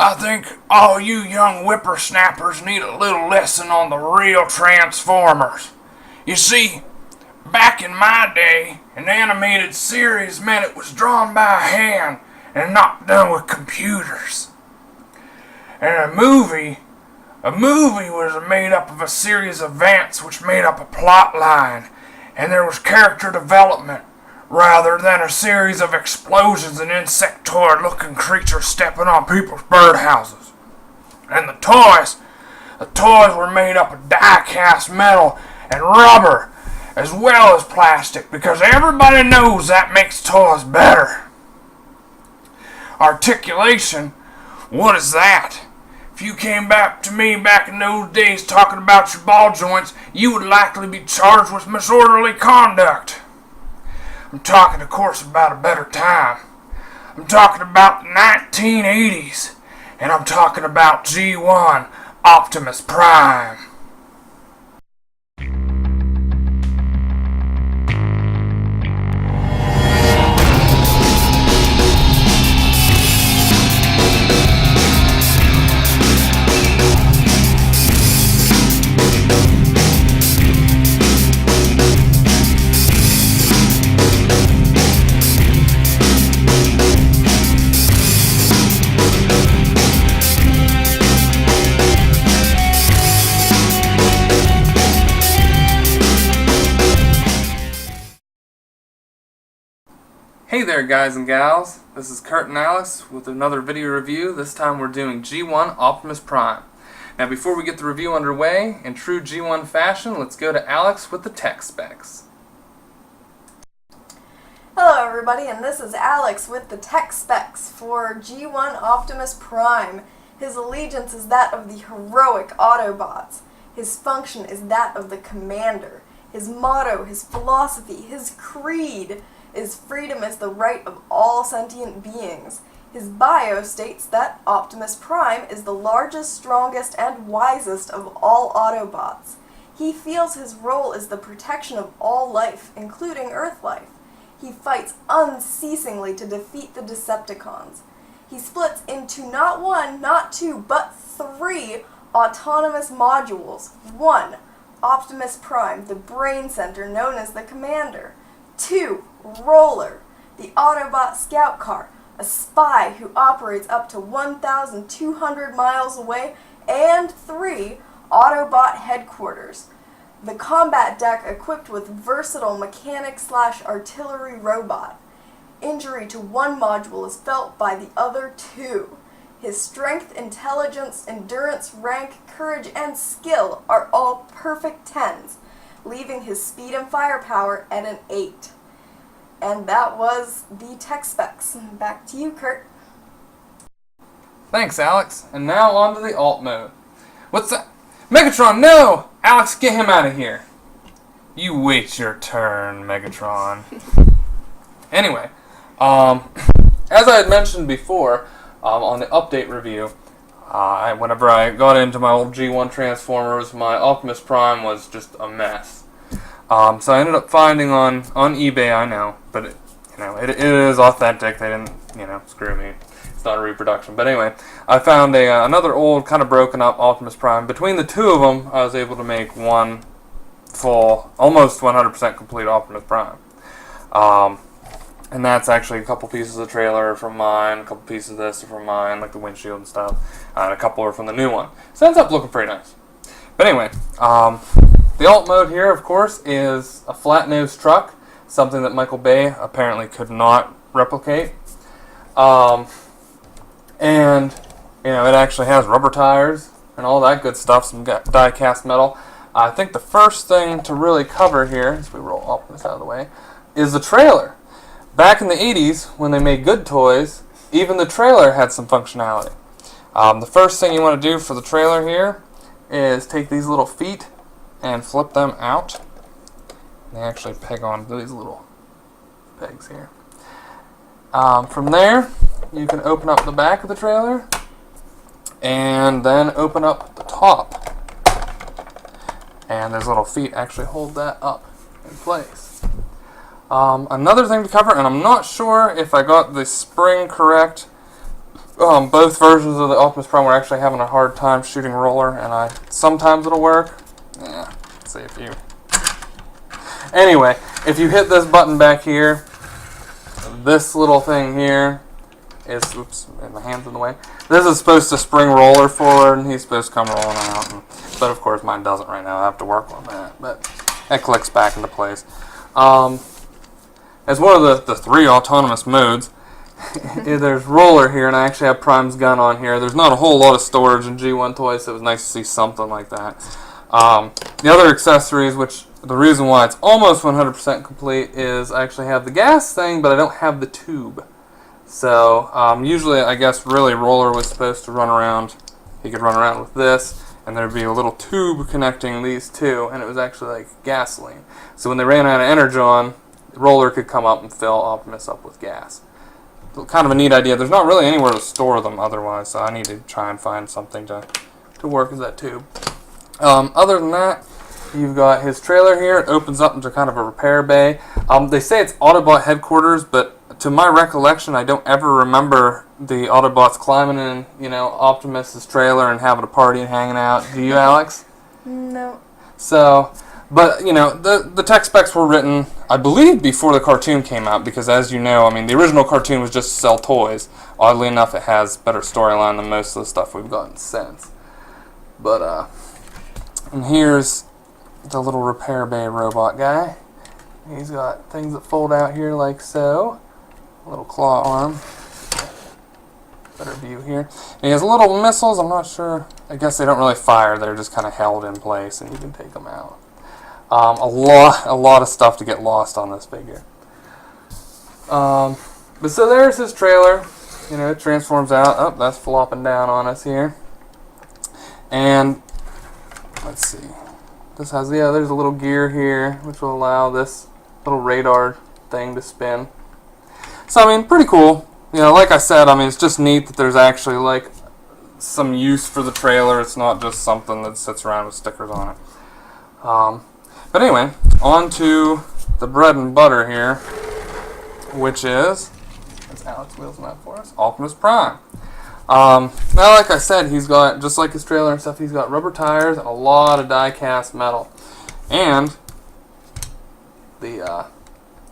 I think all you young whippersnappers need a little lesson on the real Transformers. You see, back in my day, an animated series meant it was drawn by a hand and not done with computers. And a movie was made up of a series of events which made up a plot line, and there was character development rather than a series of explosions and insectoid-looking creatures stepping on people's birdhouses. And the toys were made up of die-cast metal and rubber, as well as plastic, because everybody knows that makes toys better. Articulation, what is that? If you came back to me back in those days talking about your ball joints, you would likely be charged with disorderly conduct. I'm talking, of course, about a better time. I'm talking about the 1980s, and I'm talking about G1 Optimus Prime. Hey there guys and gals, this is Kurt and Alex with another video review. This time we're doing G1 Optimus Prime. Now before we get the review underway, in true G1 fashion, let's go to Alex with the tech specs. Hello everybody, and this is Alex with the tech specs for G1 Optimus Prime. His allegiance is that of the heroic Autobots. His function is that of the Commander. His motto, his philosophy, his creed is freedom is the right of all sentient beings. His bio states that Optimus Prime is the largest, strongest, and wisest of all Autobots. He feels his role is the protection of all life, including Earth life. He fights unceasingly to defeat the Decepticons. He splits into not one, not two, but three autonomous modules. 1. Optimus Prime, the brain center known as the Commander. 2. Roller, the Autobot scout car, a spy who operates up to 1,200 miles away. And 3. Autobot headquarters, the combat deck equipped with versatile mechanic/artillery robot. Injury to one module is felt by the other 2. His strength, intelligence, endurance, rank, courage, and skill are all perfect 10s, leaving his speed and firepower at an 8. And that was the tech specs. Back to you, Kurt. Thanks Alex, and now on to the alt mode. What's that? Megatron, no! Alex, get him out of here. You wait your turn, Megatron. Anyway, as I had mentioned before, on the update review, whenever I got into my old G1 Transformers, my Optimus Prime was just a mess. So I ended up finding on eBay, I know, but it is authentic. They didn't, screw me. It's not a reproduction. But anyway, I found another old, kind of broken up Optimus Prime. Between the two of them, I was able to make one full, almost 100% complete Optimus Prime. And that's actually a couple pieces of trailer from mine, a couple pieces of this are from mine, like the windshield and stuff, and a couple are from the new one. So it ends up looking pretty nice. But anyway, the alt mode here, of course, is a flat-nosed truck, something that Michael Bay apparently could not replicate. And, it actually has rubber tires and all that good stuff, some die-cast metal. I think the first thing to really cover here, as we roll Optimus out of the way, is the trailer. Back in the 80s, when they made good toys, even the trailer had some functionality. The first thing you want to do for the trailer here is take these little feet and flip them out. They actually peg on these little pegs here. From there, you can open up the back of the trailer and then open up the top. And those little feet actually hold that up in place. Another thing to cover, and I'm not sure if I got the spring correct, Both versions of the Optimus Prime were actually having a hard time shooting roller, and sometimes it'll work. Yeah, let's see if you... Anyway, if you hit this button back here, this little thing here is... Oops, my hand's in the way. This is supposed to spring roller forward, and he's supposed to come rolling out. But of course, mine doesn't right now. I have to work on that. But that clicks back into place. As one of the 3 autonomous modes, there's roller here, and I actually have Prime's gun on here. There's not a whole lot of storage in G1 toys, so it was nice to see something like that. The other accessories, which the reason why it's almost 100% complete, is I actually have the gas thing, but I don't have the tube. So usually, I guess, really Roller was supposed to run around. He could run around with this, and there'd be a little tube connecting these two, and it was actually like gasoline. So when they ran out of Energon, Roller could come up and fill Optimus up with gas. Kind of a neat idea. There's not really anywhere to store them otherwise, so I need to try and find something to work as that tube. Other than that, you've got his trailer here. It opens up into kind of a repair bay. They say it's Autobot headquarters, but to my recollection, I don't ever remember the Autobots climbing in, Optimus's trailer and having a party and hanging out. Do you, Alex? No. So... But, the tech specs were written, I believe, before the cartoon came out, because as you know, the original cartoon was just to sell toys. Oddly enough, it has better storyline than most of the stuff we've gotten since. But, and here's the little repair bay robot guy. He's got things that fold out here like so. A little claw arm. Better view here. And he has little missiles, I'm not sure. I guess they don't really fire, they're just kind of held in place, and you can take them out. A lot of stuff to get lost on this figure. But so there's his trailer. It transforms out. Oh, that's flopping down on us here. And let's see. This has there's a little gear here, which will allow this little radar thing to spin. So pretty cool. Like I said, it's just neat that there's actually like some use for the trailer. It's not just something that sits around with stickers on it. But anyway, on to the bread and butter here, which is, as Alex wheels them out for us, Optimus Prime. Now, like I said, he's got, just like his trailer and stuff, he's got rubber tires and a lot of die-cast metal. And the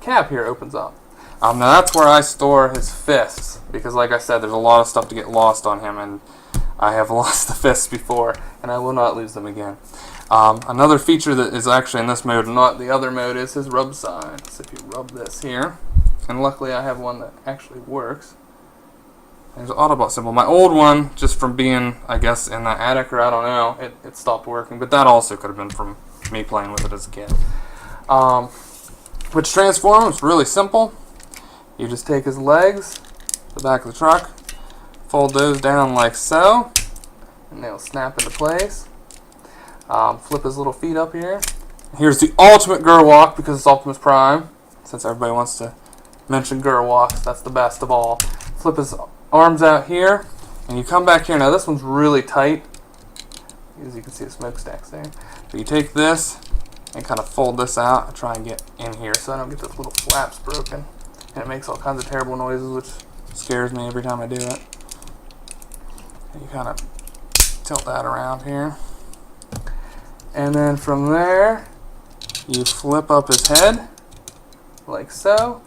cab here opens up. Now, that's where I store his fists, because like I said, there's a lot of stuff to get lost on him, and I have lost the fists before, and I will not lose them again. Another feature that is actually in this mode, not the other mode, is his rub side. So if you rub this here, and luckily I have one that actually works. There's an Autobot symbol. My old one, just from being, I guess, in the attic, or I don't know, it stopped working. But that also could have been from me playing with it as a kid. Which transforms, really simple. You just take his legs, the back of the truck, fold those down like so, and they'll snap into place. Flip his little feet up here. Here's the ultimate Gerwalk, because it's Optimus Prime. Since everybody wants to mention Gerwalks, that's the best of all. Flip his arms out here, and you come back here. Now this one's really tight. As you can see, the smokestacks there. So you take this and kind of fold this out and try and get in here so I don't get those little flaps broken. And it makes all kinds of terrible noises, which scares me every time I do it. And you kind of tilt that around here. And then from there, you flip up his head, like so.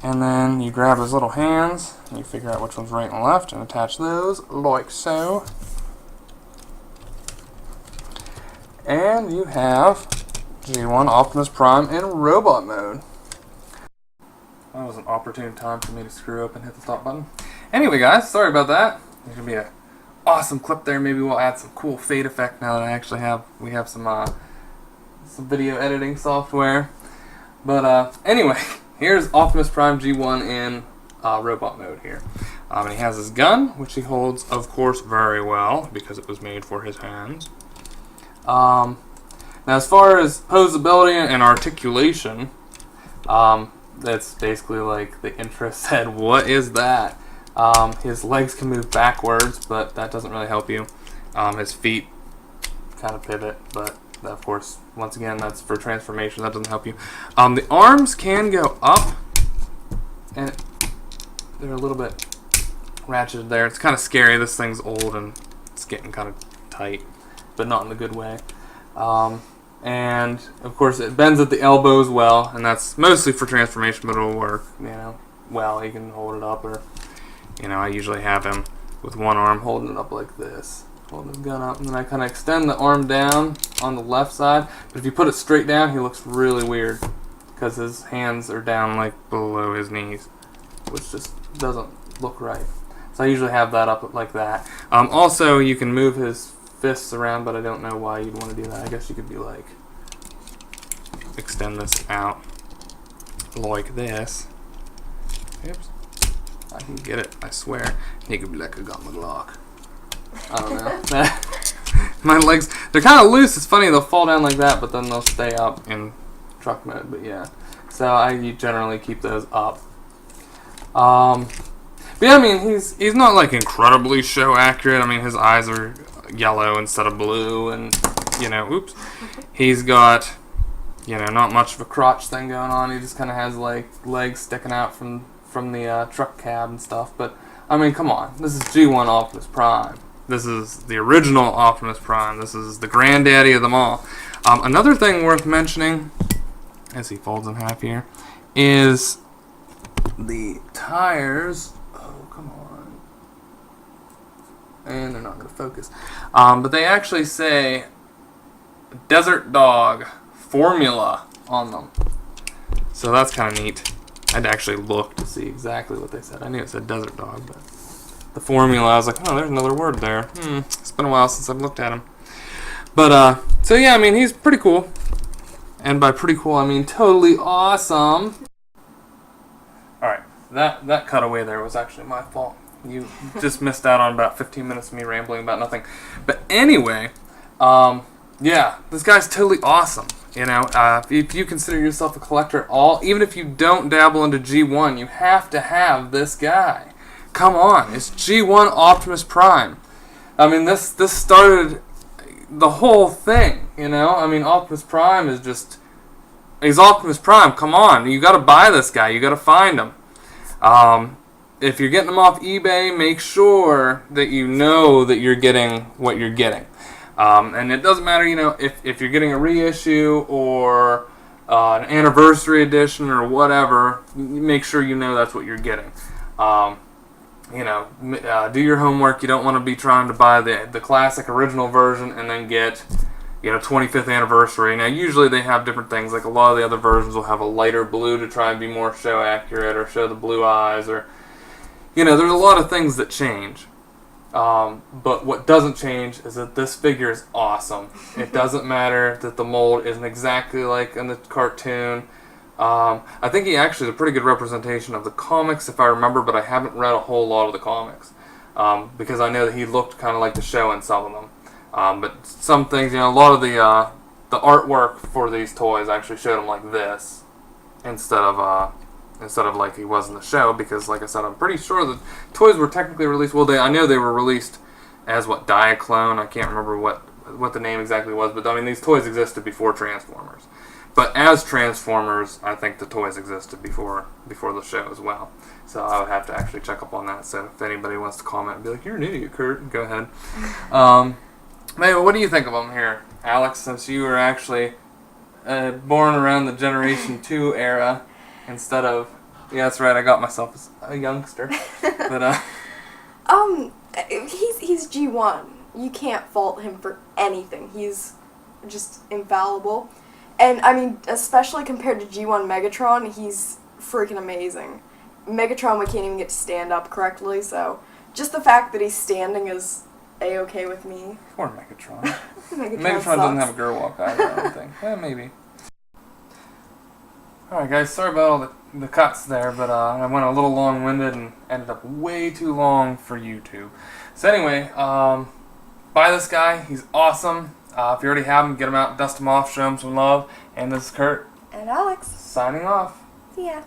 And then you grab his little hands, and you figure out which one's right and left, and attach those, like so. And you have G1 Optimus Prime in robot mode. That was an opportune time for me to screw up and hit the stop button. Anyway, guys, sorry about that. There's gonna be a awesome clip there. Maybe we'll add some cool fade effect now that I actually have some video editing software. But anyway, here's Optimus Prime G1 in robot mode here. And he has his gun, which he holds, of course, very well because it was made for his hands. Now, as far as posability and articulation, that's basically like the intro said. What is that? His legs can move backwards, but that doesn't really help you. His feet kind of pivot, but of course, once again, that's for transformation. That doesn't help you. The arms can go up, and they're a little bit ratcheted there. It's kind of scary. This thing's old and it's getting kind of tight, but not in the good way. And of course it bends at the elbow as well, and that's mostly for transformation, but it'll work, you know, well. He can hold it up, or, you know, I usually have him with one arm holding it up like this, holding his gun up, and then I kind of extend the arm down on the left side. But if you put it straight down, he looks really weird because his hands are down like below his knees, which just doesn't look right. So I usually have that up like that. Also, you can move his fists around, but I don't know why you'd want to do that. I guess you could be like, extend this out like this. Oops. I can get it, I swear. He could be like, I got my Glock. I don't know. My legs, they're kind of loose. It's funny, they'll fall down like that, but then they'll stay up in truck mode. But yeah, so I generally keep those up. But yeah, I mean, he's not like incredibly show accurate. I mean, his eyes are yellow instead of blue, and, you know, oops. He's got, you know, not much of a crotch thing going on. He just kind of has like legs sticking out from the truck cab and stuff. But I mean, come on, this is G1 Optimus Prime. This is the original Optimus Prime. This is the granddaddy of them all. Another thing worth mentioning, as he folds in half here, is the tires. Oh, come on. And they're not going to focus. But they actually say Desert Dog Formula on them. So that's kind of neat. I'd actually look to see exactly what they said. I knew it said Desert Dog, but the formula, I was like, oh, there's another word there. It's been a while since I've looked at him. But, so yeah, I mean, he's pretty cool. And by pretty cool, I mean totally awesome. Alright, that cutaway there was actually my fault. You just missed out on about 15 minutes of me rambling about nothing. But anyway, yeah, this guy's totally awesome. You know, if you consider yourself a collector at all, even if you don't dabble into G1, you have to have this guy. Come on, it's G1 Optimus Prime. I mean, this started the whole thing, you know? I mean, Optimus Prime is just... He's Optimus Prime, come on. You gotta buy this guy, you gotta find him. If you're getting them off eBay, make sure that you know that you're getting what you're getting. And it doesn't matter, you know, if you're getting a reissue or an anniversary edition or whatever, make sure you know that's what you're getting. You know, do your homework. You don't want to be trying to buy the classic original version and then get, you know, 25th anniversary. Now, usually they have different things. Like a lot of the other versions will have a lighter blue to try and be more show accurate or show the blue eyes, or, you know, there's a lot of things that change. But what doesn't change is that this figure is awesome. It doesn't matter that the mold isn't exactly like in the cartoon. I think he actually is a pretty good representation of the comics, if I remember, but I haven't read a whole lot of the comics. Because I know that he looked kind of like the show in some of them. But some things, you know, a lot of the artwork for these toys actually showed him like this, instead of like he was in the show, because, like I said, I'm pretty sure the toys were technically released. Well, I know they were released as Diaclone. I can't remember what the name exactly was, but I mean, these toys existed before Transformers. But as Transformers, I think the toys existed before the show as well. So I would have to actually check up on that. So if anybody wants to comment and be like, "You're an idiot, Kurt," go ahead. Maybe, what do you think of them here, Alex? Since you were actually born around the Generation 2 era. Instead of, yeah, that's right, I got myself as a youngster. But he's G1. You can't fault him for anything. He's just infallible. And I mean, especially compared to G1 Megatron, he's freaking amazing. Megatron, we can't even get to stand up correctly, so just the fact that he's standing is A-okay with me. Poor Megatron. Megatron doesn't have a girl walk either, I don't think. Maybe. Alright guys, sorry about all the cuts there, but I went a little long-winded and ended up way too long for YouTube. So anyway, buy this guy, he's awesome. If you already have him, get him out, dust him off, show him some love. And this is Kurt. And Alex. Signing off. See ya.